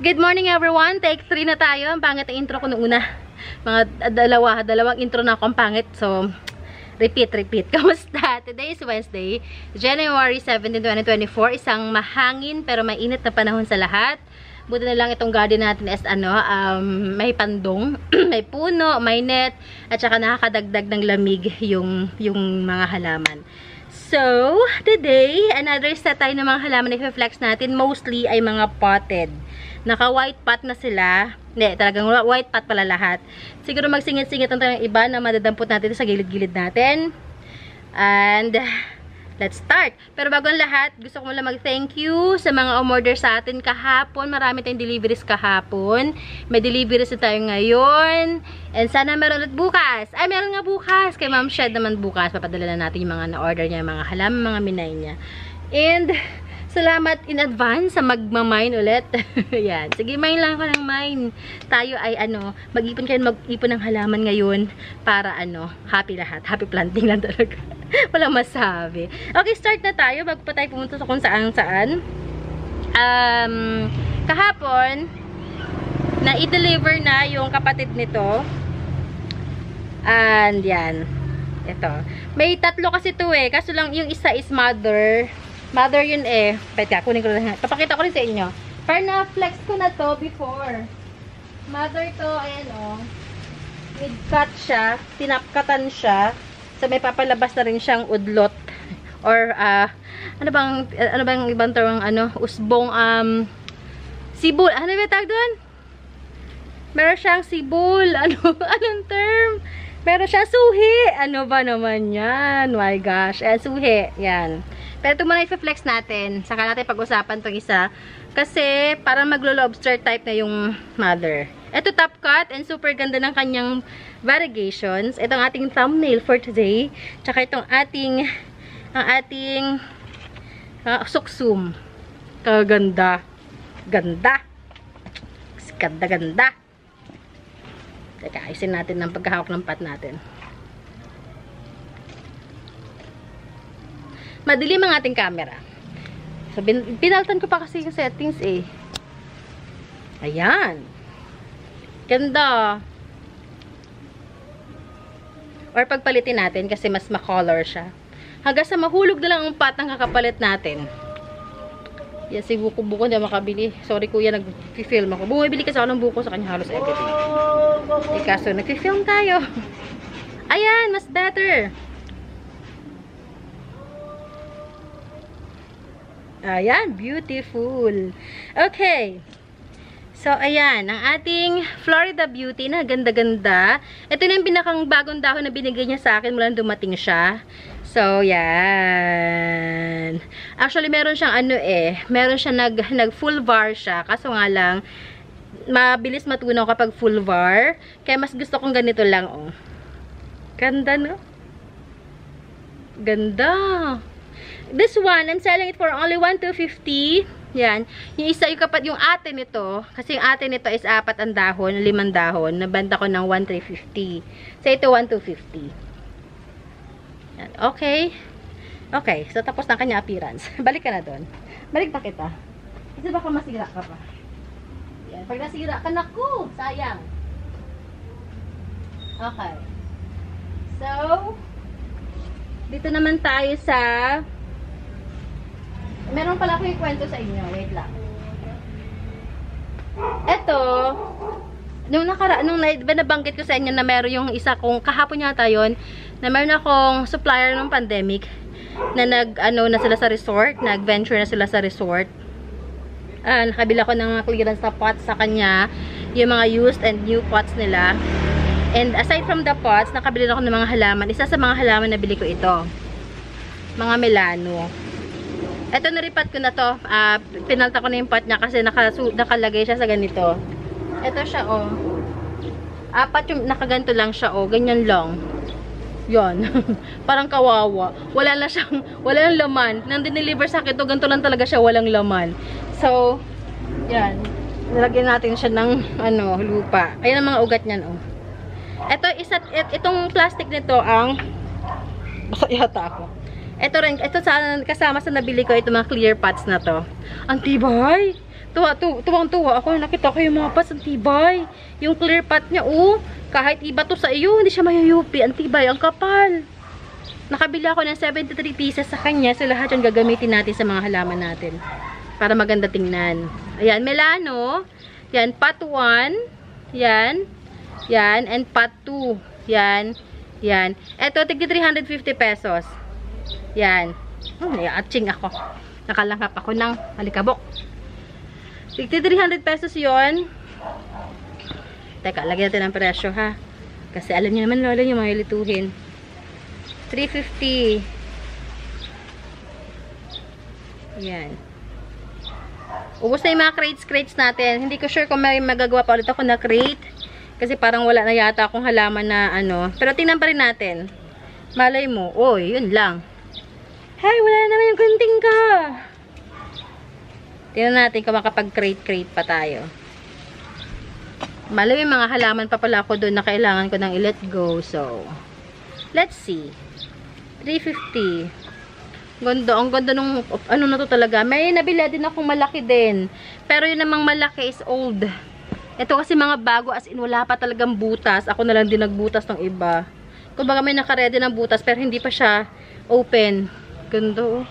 Good morning everyone! Take 3 na tayo. Ang pangit ang intro ko noong una. Mga dalawang intro na ako ang pangit. So, repeat. Kamusta? Today is Wednesday, January 17, 2024. Isang mahangin pero mainit na panahon sa lahat. Buti na lang itong garden natin is may pandong, may puno, may net, at saka nakakadagdag ng lamig yung mga halaman. So, today, another set tayo ng mga halaman na i-flex natin. Mostly ay mga potted. Naka-white pot na sila. Hindi, talagang white pot pala lahat. Siguro magsingit-singit ang tayo iba na madadampot natin sa gilid-gilid natin. And, let's start. Pero bago ang lahat, gusto ko lang mag-thank you sa mga umorder sa atin kahapon. Marami tayong deliveries kahapon. May deliveries na tayo ngayon. And sana meron ulit bukas. Ay, meron nga bukas. Kay Ma'am Shed naman bukas. Papadala na natin yung mga na-order niya, mga halaman, mga minay niya. And, salamat in advance sa magmamine ulit. Yan. Sige, mine lang ako ng mine. Tayo ay mag-ipon kayo, mag-ipon ng halaman ngayon para happy lahat. Happy planting lang talaga. Walang masabi. Okay, start na tayo. Bago pa tayo pumunta sa kung saan. Kahapon, na i-deliver na yung kapatid nito. And yan. Ito. May tatlo kasi ito eh. Kaso lang yung isa is mother. Mother yun eh. Pwede kunin ko lang. Papakita ko rin sa inyo. Pero na-flex ko na to before. Mother to, ayan o. Mid-cut siya. Tinapkatan siya. So may papalabas na rin siyang udlot. Or, ano bang ibang term, usbong, sibol. Ano ba tawag doon? Meron siyang sibol. Anong term? Meron siyang suhi. Ano ba naman yan? My gosh. Ayan, suhi. Yan. Pero ito muna i-flex natin. Saka natin pag-usapan itong isa. Kasi parang maglo-lobster type na yung mother. Ito top cut and super ganda ng kanyang variegations. Ito ang ating thumbnail for today. Tsaka itong ang ating suksum. Kaganda. Ganda. Ganda. Teka, ayusin natin ng pagkahawak ng pot natin. Madilim ang ating camera. So, pinaltan ko pa kasi yung settings eh. Ayan. Ganda. Or pagpalitin natin kasi mas ma-color siya. Hanggang sa mahulog na lang ang pot ang kakapalit natin. Yan, si buko-buko hindi makabili. Sorry kuya, nag-film ako. Bumibili kasi ako ng buko sa kanya halos everything. Kaso, nag-film tayo. Ayan, mas better. Ayan, beautiful. Okay. So, ayan, ang ating Florida Beauty na ganda-ganda. Ito na yung pinakang bagong dahon na binigay niya sa akin mula dumating siya. So, yan. Actually, meron siyang meron siyang nag-full var siya. Kaso nga lang, mabilis matunaw kapag full var. Kaya mas gusto kong ganito lang, oh. Ganda, no? Ganda. This one, I'm selling it for only 1,250. Yan. Yung isa, yung ate nito, kasi yung ate nito is 4 ang dahon, 5 dahon. Nabenta ko ng 1,350. So, ito 1,250. Yan. Okay. Okay. So, tapos na kanya appearance. Balik ka na doon. Balik pa kita. Kasi baka masira ka pa. Yan. Pag nasira ka, naku! Sayang. Okay. So, dito naman tayo sa meron pala ako yung kwento sa inyo. Wait lang. Ito, nung nabanggit ko sa inyo na meron yung isa kong, kahapon yata yun, na meron akong supplier ng pandemic, na na sila sa resort, nag-venture na sila sa resort. Nakabila ko ng clearance na pots sa kanya, yung mga used and new pots nila. And aside from the pots, nakabili ako ng mga halaman. Isa sa mga halaman na bili ko ito. Mga melano. Ito, naripat ko na to. Pinalta ko na yung pot niya kasi nakalagay siya sa ganito. Ito siya, oh. 4 yung nakaganto lang siya, oh. Ganyan lang. Yan. Parang kawawa. Wala lang laman. Nang dineliver sa akin to, ganito lang talaga siya, walang laman. So, yan. Nilagyan natin siya ng, lupa. Ayan ang mga ugat niyan, oh. Itong plastic nito ang, baka yata ako. Ito rin, kasama sa nabili ko, itong mga clear pots na to. Ang tibay! Tuwang-tuwa ako. Nakita ko yung mga pots. Ang tibay. Yung clear pot niya. Oh, kahit iba to sa iyo, hindi siya mayuyupi. Ang tibay, ang kapal. Nakabili ako ng 73 pieces sa kanya. So, lahat yung gagamitin natin sa mga halaman natin. Para maganda tingnan. Ayan, Melano. Yan, pot 1. Yan. Yan. And pot 2. Yan. Yan. Ito, tigdi 350 pesos. Yan. Naiatching ako. Nakalanghap ako ng alikabok. Tigdi 300 pesos yon. Teka, lagyan natin ang presyo, ha? Kasi alam niyo naman, lola, yung mga ilituhin. 350. Yan. Ubus na yung mga crates natin. Hindi ko sure kung may magagawa pa ulit ako na crate. Kasi parang wala na yata akong halaman na ano. Pero tingnan pa rin natin. Malay mo. Oy, yun lang. Hey, wala na naman yung gunting ka. Tingnan natin kung makapag-crate pa tayo. Malay yung mga halaman pa pala ako doon na kailangan ko nang i-let go. So, let's see. 350. Ganda. Ang ganda nung, ano na to talaga. May nabili din akong malaki din. Pero yun namang malaki is old. Ito kasi mga bago, as in wala pa talagang butas. Ako na lang din nagbutas ng iba. Kumbaga may nakaredy ng butas pero hindi pa siya open. Ganda, oh.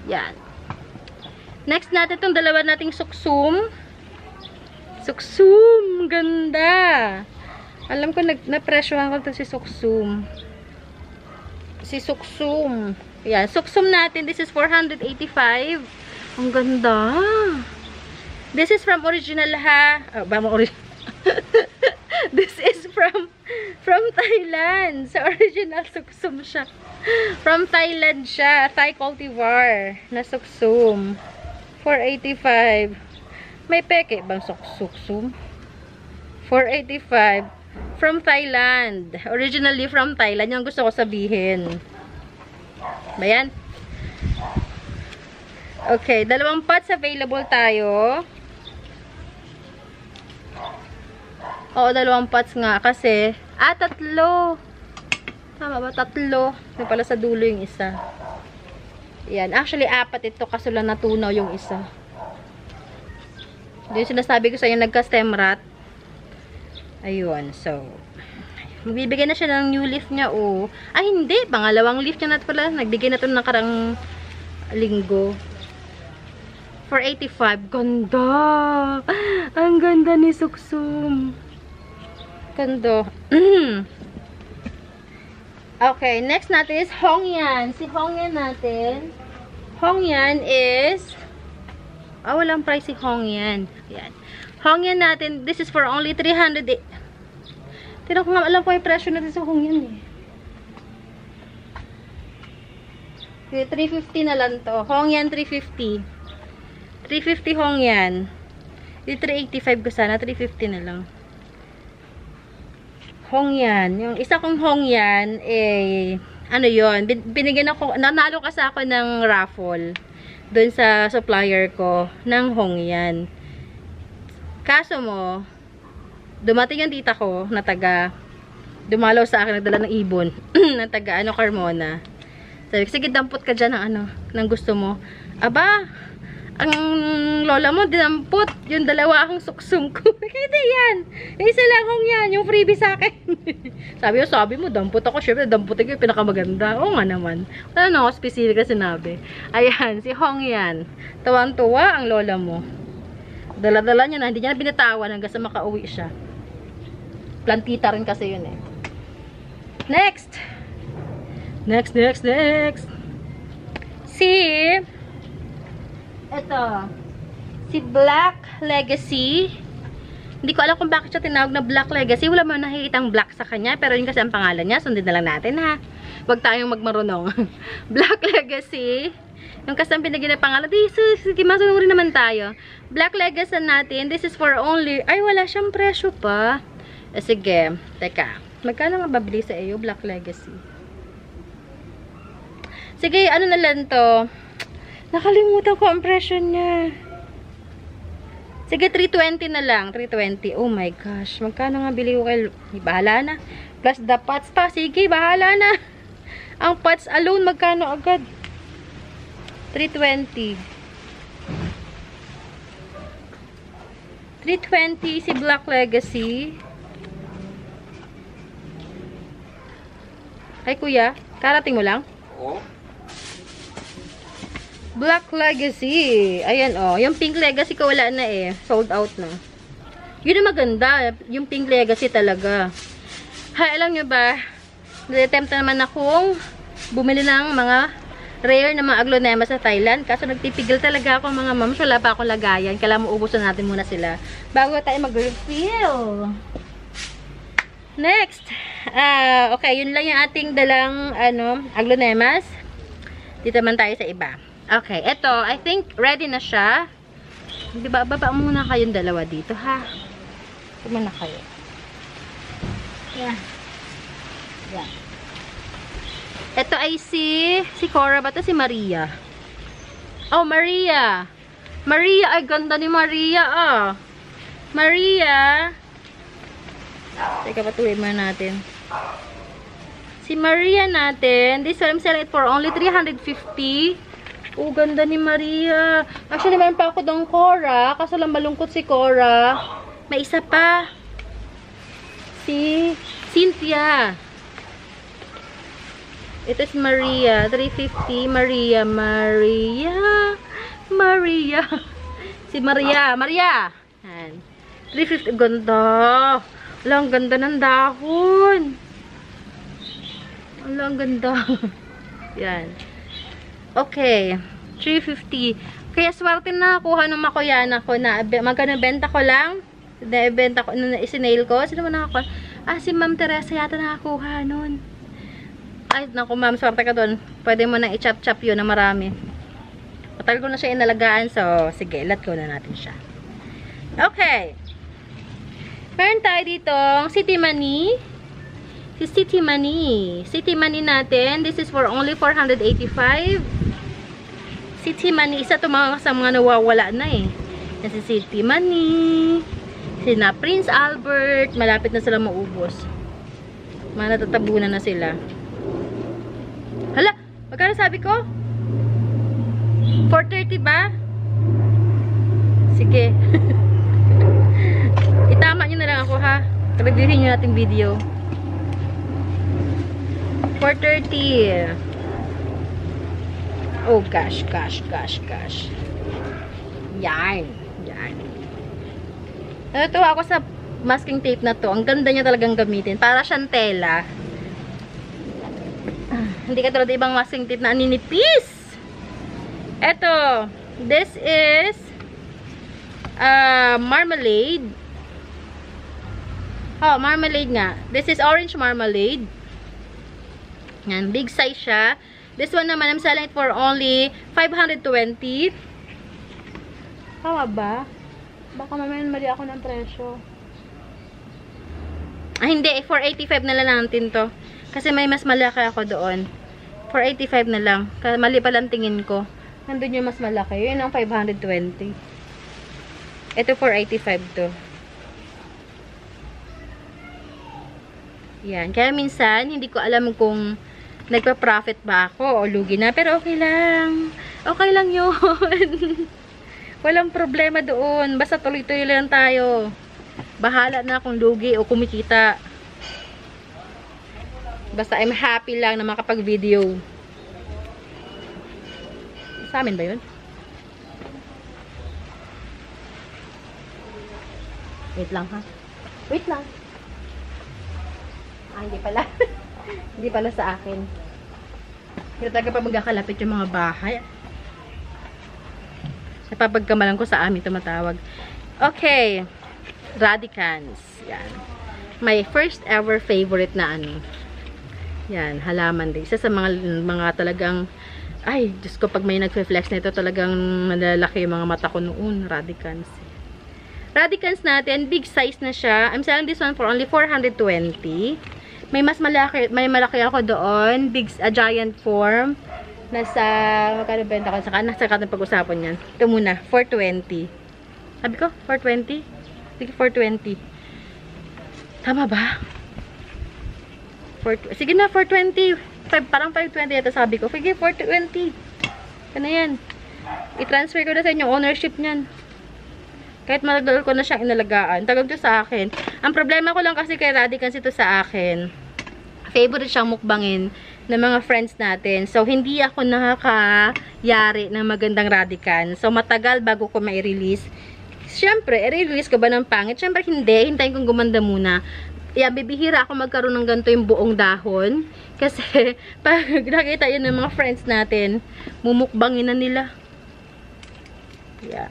Yan. Next natin itong dalawa nating suksum. Suksum! Ganda! Alam ko, na-presyohan ko ito si suksum. Si suksum. Yan. Suksum natin, this is 485. Ang ganda! This is from original, ha? This is from Thailand. So, original suksum siya. From Thailand siya. Thai cultivar na suksum. 485. May peke bang suksum? 485. From Thailand. Originally from Thailand. Yung gusto ko sabihin. Bayan? Okay. 2 pots available tayo. Oo, 2 pots nga. Kasi, 3. Tama ba? 3. Yung pala sa dulo yung isa. Yan. Actually, 4 ito. Kaso lang natunaw yung isa. Yung sinasabi ko sa inyo, nagka-stem rot. Ayun. So, magbibigay na siya ng new leaf niya, oh. Ay, hindi. Pangalawang leaf niya na pala. Nagbigay na ito ng nakarang linggo. 485. Ganda! Ang ganda ni Suksum. Ganda. Okay, next natin is Hongyan. Si Hongyan natin. Hongyan is walang price si Hongyan. Yan. Hongyan natin, this is for only 300. Tira ko nga, alam ko yung presyo natin sa Hongyan eh. Okay, 350 na lang to. Hongyan 350. 350 Hongyan. Yung 385 ko sana, 350 na lang. Hongyan. Yung isa kong Hongyan, ano yun, binigyan ako, nanalo kasi ako ng raffle doon sa supplier ko ng Hongyan. Kaso mo, dumating yung tita ko na taga, dumalaw sa akin, nagdala ng ibon, na taga, Carmona. Sabi, sige, dampot ka dyan ng ng gusto mo. Aba, ang lola mo, dinampot yung 2 akong suksum ko. Kita yan. Isa lang Hongyan, yung freebie sa akin. sabi mo, dampot ako. Siyempre, dampot ako yung pinakamaganda. Oo nga naman. Wala na ako specific na sinabi. Ayan, si Hongyan. Tuwang-tuwa ang lola mo. Dala-dala niya na, hindi niya na binitawan hanggang sa makauwi siya. Plantita rin kasi yun eh. Next! Next. Ito, si Black Legacy. Hindi ko alam kung bakit siya tinawag na Black Legacy. Wala man nakikitang black sa kanya. Pero yun kasi ang pangalan niya. Sundin na lang natin, ha. Huwag tayong magmarunong. Black Legacy. Yung kasi ang pinagin na pangalan. Sige, masunurin naman tayo. Black Legacy natin. This is for only... Ay, wala siyang presyo pa. Sige. Teka. Magkano nga babili sa iyo, Black Legacy? Sige, ano na lang to? Nakalimutan ko ang presyo niya. Sige, 320 na lang. 320. Oh my gosh. Magkano nga bili ko kay... Bahala na. Plus the pots pa. Sige, bahala na. Ang pots alone, magkano agad? 320. 320 si Black Legacy. Ay, kuya. Karating mo lang? Oo. Black Legacy. Ayan, oh. Yung Pink Legacy ko wala na eh. Sold out na. Yun ang maganda. Yung Pink Legacy talaga. Hay, alam nyo ba? Nag-attempt na naman akong bumili ng mga rare na mga aglonema sa Thailand. Kaso nagtipigil talaga ako mga ma'am. Wala pa akong lagayan. Kailangan maubusan natin muna sila. Bago tayo mag-refill. Next. Okay, yun lang yung ating dalang aglonemas. Dito man tayo sa iba. Okay, eto, I think ready na siya. Diba, baba muna kayong dalawa dito, ha? Ito muna kayo. Yan. Yan. Ito ay si Cora ba? Ito si Maria. Oh, Maria. Maria, ay ganda ni Maria, ah. Maria. Teka, patuloy muna natin. Si Maria natin, this one I'm selling it for only 350. Oh, ganda ni Maria. Actually, meron pa ako dong Cora. Kaso lang malungkot si Cora. May isa pa. Si Cynthia. Ito si Maria. 350. Maria. Si Maria. Maria. Yan. 350. Ganda. Wala, ang ganda ng dahon. Wala, ang ganda. Yan. Okay, 350. Kaya swerte na nakuha ng makuyan ako na magkano benta ko lang. Benta ko, isinail ko. Sino mo nakakuha? Si Ma'am Teresa yata nakakuha nun. Ay, naku ma'am, swerte ka dun. Pwede mo nang i-chop-chop yun na marami. Matagal ko na siya inalagaan. So, sige, let go na natin siya. Okay. Meron tayo dito City Money. Si City Money. City Money natin. This is for only 485. City Money. Isa ito sa mga nawawala na eh. Yan si City Money. Sina Prince Albert. Malapit na sila maubos. Mga natatabunan na sila. Hala! Magkano sabi ko? 430 ba? Sige. Itama nyo na lang ako ha. Reviewin nyo natin video. 430. Oh gosh. Yan. Natutuwa ako sa masking tape na to. Ang ganda niya talagang gamitin. Para siyang tela. Hindi ka tulad ibang masking tape na aninipis. Eto. This is marmalade. Oh, marmalade nga. This is orange marmalade. Yan, big size siya. This one naman, I'm selling it for only 520. Tama ba? Baka mamaya mali ako ng presyo. Hindi. 485 na lang natin to. Kasi may mas malaki ako doon. 485 na lang. Mali pa lang tingin ko. Nandun yung mas malaki. Yun ang 520. Ito 485 to. Yan. Kaya minsan, hindi ko alam kung nagpa-profit ba ako o lugi na. Pero okay lang. Okay lang yun. Walang problema doon. Basta tuloy-tuloy lang tayo. Bahala na kung lugi o kumikita. Basta I'm happy lang na makapag-video. Sa amin ba yun? Wait lang ha. Wait lang. Hindi pala. Hindi pala sa akin. Hindi talaga pa magkakalapit yung mga bahay. Napapagkamalan ko sa amin tumatawag. Okay. Radicans. Yan. My first ever favorite na ano. Yan. Halaman din. Isa sa mga talagang ay, Diyos ko, pag may nagfe-flex na ito, talagang malalaki yung mga mata ko noon. Radicans. Radicans natin, big size na siya. I'm selling this one for only 420. May mas malaki, may malaki ako doon. Big, giant form. Nasa, magkano benta ko? Nasa natin pag-usapan yan. Ito muna, 420. Sabi ko, 420? Sige, 420. Tama ba? Sige na, 420. Parang 520 ito sabi ko. Sige, 420. Kaya na yan. I-transfer ko na sa inyo ownership niyan. Kahit matagal ko na siyang inalagaan. Tagal to sa akin. Ang problema ko lang kasi kay Radicans ito sa akin. Favorite siyang mukbangin ng mga friends natin. So, hindi ako nakakayari ng magandang Radicans. So, matagal bago ko ma-release. Siyempre, i-release ko ba ng pangit? Siyempre, hindi. Hintayin kong gumanda muna. Yeah, bibihira ako magkaroon ng ganito yung buong dahon. Kasi, pag nakita yun ng mga friends natin, mumukbangin na nila. Yeah.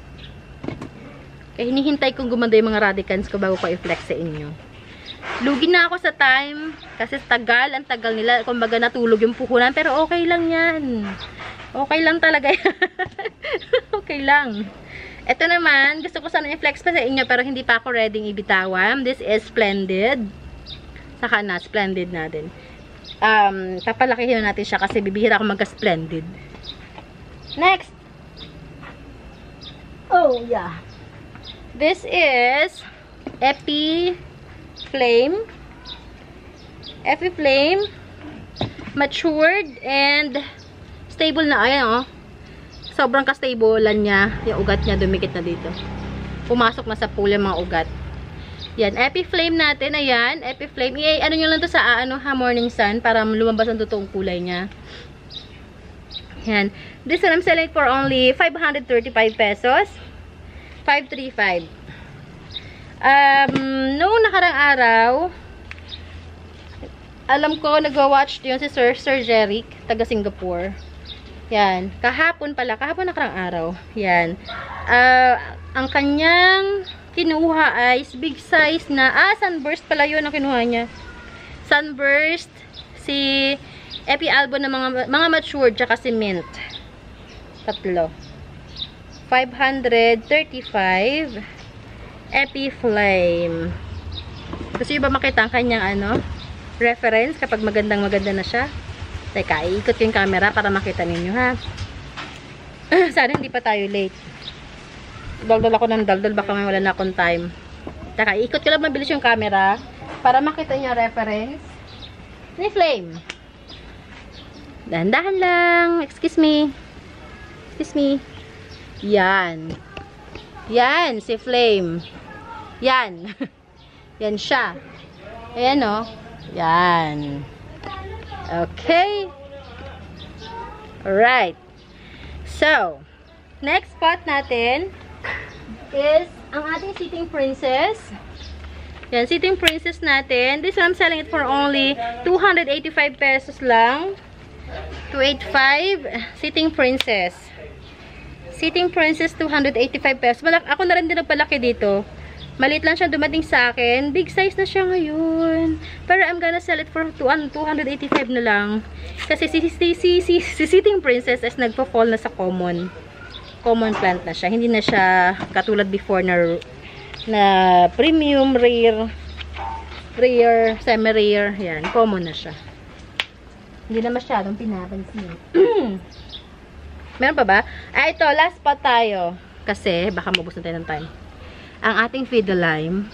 Kaya hinihintay kong gumanda yung mga Radicans ko bago ko i-flex sa inyo. Lugi na ako sa time. Kasi tagal, ang tagal nila. Kumbaga natulog yung puhunan. Pero okay lang yan. Okay lang talaga yan. Okay lang. Ito naman, gusto ko sana i-flex pa sa inyo. Pero hindi pa ako ready ibitawan. This is Splendid. Saka na, Splendid natin. Papalakihin natin siya kasi bibihira ako magka-Splendid. Next. Oh, yeah. This is Epi Flame. Epi Flame. Matured and stable na. Ayan, oh. Sobrang ka-stablean niya. Yung ugat niya dumikit na dito. Pumasok na sa pool yung mga ugat. Yan. Epi Flame natin. Ayan. Epi Flame. Ano nyo lang to sa morning sun para lumabas ang totoong kulay niya. Yan. This one I'm selling for only 535 pesos. 535. Noong nakarang araw, alam ko, nag-watch yun si Sir Jeric, taga Singapore. Yan. Kahapon nakarang araw. Yan. Ang kanyang kinuha ay big size na, Sunburst pala yun ang kinuha niya. Sunburst, si Epi Albo na mga matured, tsaka si Mint. Tatlo. 535 Epi Flame. Gusto nyo ba makita ang kanyang reference kapag maganda na siya? Teka, iikot ko yung camera para makita ninyo, ha? Sana hindi pa tayo late. Daldal ako ng daldal, baka may wala na akong time. Teka, iikot ko lang mabilis yung camera para makita nyo reference ni Flame. Dahan-dahan lang. Excuse me. Excuse me. Yan. Yan, si Flame. Yan. Yan siya. Ayan, o. Yan. Okay. Alright. So, next spot natin is ang ating Sitting Princess. Yan, Sitting Princess natin. This one, I'm selling it for only 285 pesos lang. 285. Sitting Princess. Sitting Princess, 285 pesos. Ako na rin din nagpalaki dito. Maliit lang siya dumating sa akin. Big size na siya ngayon. Pero I'm gonna sell it for 285 na lang. Kasi si Sitting Princess is nagpo-fall na sa common plant na siya. Hindi na siya katulad before na premium, rare, semi-rare. Yan, common na siya. Hindi na masyadong pinapansin. Meron pa ba? Ito, last spot tayo. Kasi, baka mabus na tayo ng time. Ang ating Fiddlelime.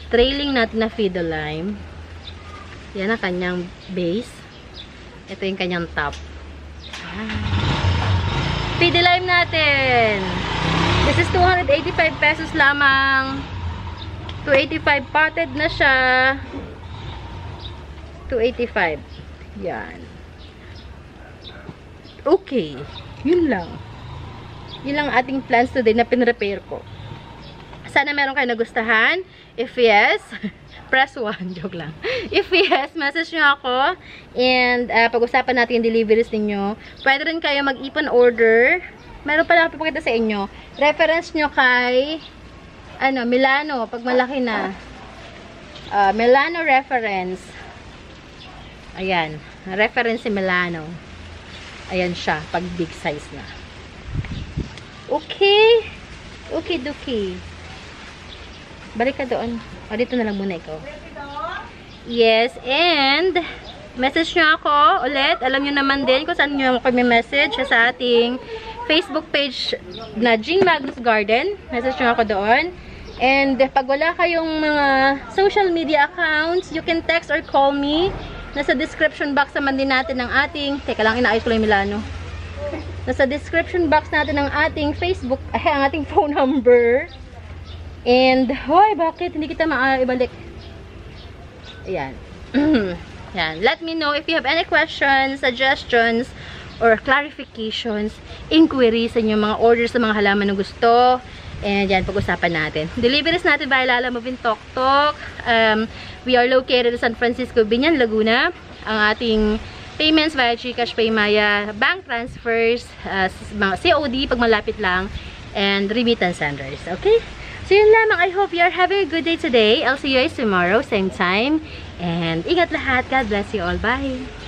Trailing natin na Fiddlelime. Yan ang kanyang base. Ito yung kanyang top. Fiddlelime natin. This is 285 pesos lamang. 285. Potted na siya. 285. Yan. Okay. Yun lang. Yun lang ating plans today na pinrepair ko. Sana meron kayo nagustuhan. If yes, press 1. Joke lang. If yes, message nyo ako. And pag-usapan natin yung deliveries ninyo. Pwede rin kayo mag-ipon order. Meron pala ako papakita sa inyo. Reference nyo kay Milano. Pag malaki na. Milano reference. Ayan. Reference si Milano. Ayan siya, pag big size na. Okay. Okay, dokie. Balik ka doon. O, dito na lang muna ikaw. Yes, and message nyo ako ulit. Alam nyo naman din kung saan nyo ako may message sa ating Facebook page na Jean Magnus Garden. Message nyo ako doon. And pag wala kayong mga social media accounts, you can text or call me. Nasa description box naman din natin ng ating, teka lang, inaayos ko lang yung Milano. Nasa description box natin ng ating Facebook, ang ating phone number. And, hoy, bakit hindi kita maibalik? Ayan. Yan. Let me know if you have any questions, suggestions, or clarifications, inquiries sa inyong mga orders sa mga halaman na gusto. And yan, pag-usapan natin. Deliveries natin by Lala Move in Tok Tok. We are located in San Francisco, Binyan, Laguna. Ang ating payments via GCash, Paymaya, bank transfers, mga COD pag malapit lang, and remittance senders. Okay? So yun lamang. I hope you are having a good day today. I'll see you guys tomorrow, same time. And ingat lahat. God bless you all. Bye!